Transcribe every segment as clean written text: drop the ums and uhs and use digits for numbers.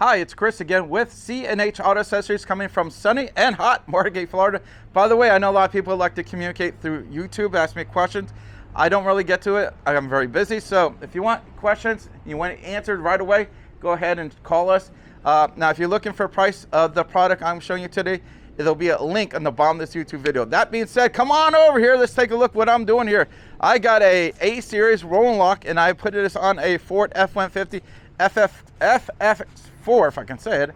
Hi, it's Chris again with C&H Auto Accessories, coming from sunny and hot Watergate, Florida. By the way, I know a lot of people like to communicate through YouTube, ask me questions. I don't really get to it. I'm very busy. So if you want questions, you want it answered right away, go ahead and call us. Now, if you're looking for a price of the product I'm showing you today, there'll be a link on the bottom of this YouTube video. That being said, come on over here. Let's take a look what I'm doing here. I got a A-Series rolling lock, and I put this on a Ford F-150 FF4, if I can say it.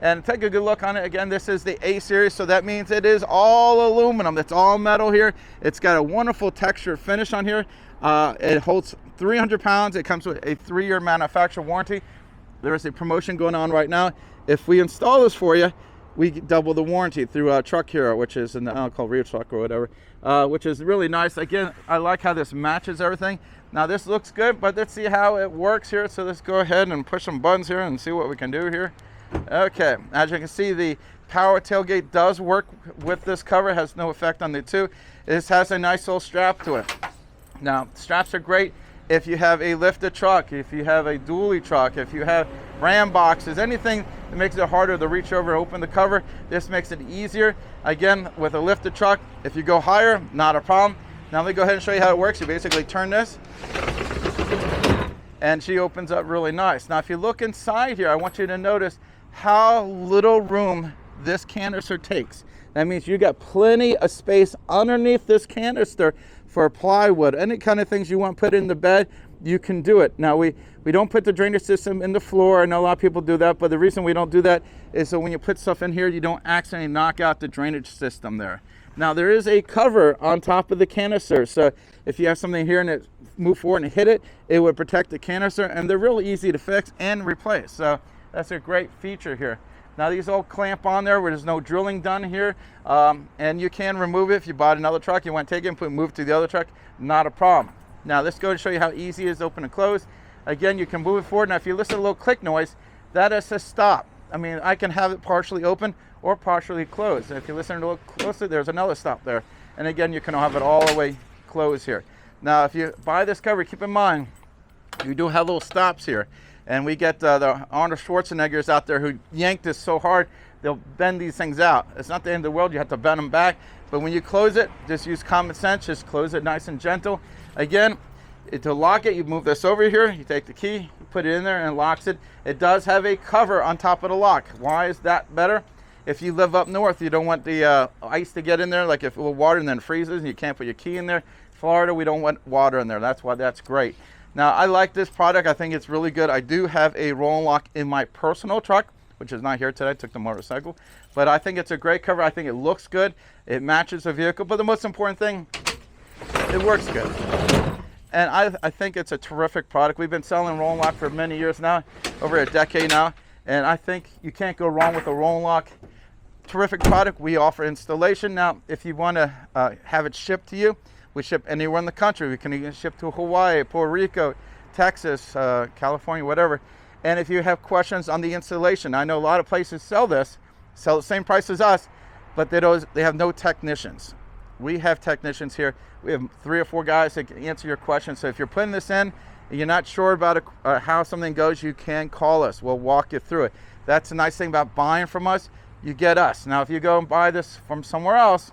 And take a good look on it. Again, this is the A-Series, so that means it is all aluminum. It's all metal here. It's got a wonderful texture finish on here. It holds 300 pounds. It comes with a 3-year manufacturer warranty. There is a promotion going on right now. If we install this for you, we double the warranty through Truck Hero, which is in the, I don't call Rear Truck or whatever, which is really nice. Again, I like how this matches everything. Now this looks good, but let's see how it works here. So let's go ahead and push some buttons here and see what we can do here. Okay, as you can see, the power tailgate does work with this cover. It has no effect on the two. This has a nice little strap to it. Now, straps are great if you have a lifted truck, if you have a dually truck, if you have ram boxes, anything that makes it harder to reach over and open the cover. This makes it easier. Again, with a lifted truck, if you go higher, not a problem. Now let me go ahead and show you how it works. You basically turn this, and she opens up really nice. Now, if you look inside here, I want you to notice how little room this canister takes. That means you got plenty of space underneath this canister for plywood, any kind of things you want put in the bed, you can do it. Now, we don't put the drainage system in the floor. I know a lot of people do that, but the reason we don't do that is so when you put stuff in here, you don't accidentally knock out the drainage system there. Now, there is a cover on top of the canister, so if you have something here and it move forward and hit it, it would protect the canister, and they're really easy to fix and replace. So that's a great feature here. Now, these all clamp on there where there's no drilling done here, and you can remove it if you bought another truck. You want to take it and move to the other truck, not a problem. Now, let's go and show you how easy it is to open and close. Again, you can move it forward. Now, if you listen to a little click noise, that is a stop. I mean, I can have it partially open or partially closed. And if you listen to a little closer, there's another stop there. And again, you can have it all the way closed here. Now, if you buy this cover, keep in mind, you do have little stops here. And we get the Arnold Schwarzeneggers out there who yank this so hard, they'll bend these things out. It's not the end of the world, you have to bend them back. But when you close it, just use common sense, just close it nice and gentle. Again, to lock it, you move this over here, you take the key, you put it in there, and it locks it. It does have a cover on top of the lock. Why is that better? If you live up north, you don't want the ice to get in there, like if it was water and then freezes and you can't put your key in there. Florida, we don't want water in there. That's why that's great. Now, I like this product. I think it's really good. I do have a rolling lock in my personal truck, which is not here today. I took the motorcycle. But I think it's a great cover. I think it looks good. It matches the vehicle. But the most important thing, it works good. And I think it's a terrific product. We've been selling rolling lock for many years now, over a decade now. And I think you can't go wrong with a rolling lock. Terrific product. We offer installation. Now, if you want to have it shipped to you, we ship anywhere in the country. We can even ship to Hawaii, Puerto Rico, Texas, California, whatever. And if you have questions on the installation, I know a lot of places sell this, sell the same price as us, but they have no technicians. We have technicians here. We have 3 or 4 guys that can answer your questions. So if you're putting this in and you're not sure about how something goes, you can call us. We'll walk you through it. That's the nice thing about buying from us. You get us. Now, if you go and buy this from somewhere else,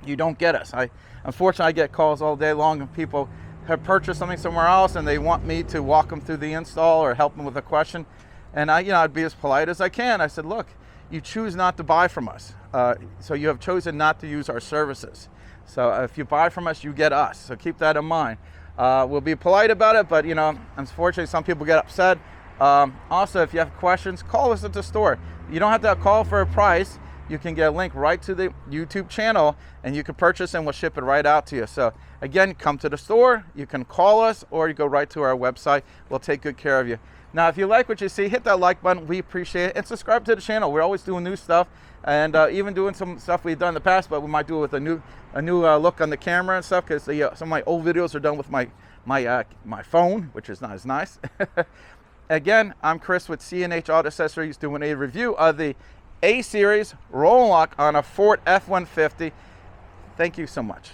you don't get us. Unfortunately, I get calls all day long of people have purchased something somewhere else and they want me to walk them through the install or help them with a question. And I'd be as polite as I can. I said, look, you choose not to buy from us. So you have chosen not to use our services. So if you buy from us, you get us. So keep that in mind. We'll be polite about it, but unfortunately, some people get upset. Also, if you have questions, call us at the store. You don't have to call for a price. You can get a link right to the YouTube channel and you can purchase and we'll ship it right out to you. So again, come to the store, you can call us, or you go right to our website. We'll take good care of you. Now, if you like what you see, hit that like button. We appreciate it. And subscribe to the channel. We're always doing new stuff and even doing some stuff we've done in the past, but we might do it with a new look on the camera and stuff, because some of my old videos are done with my phone, which is not as nice. Again, I'm Chris with C&H Auto Accessories doing a review of the A-Series rolling lock on a Ford F-150. Thank you so much.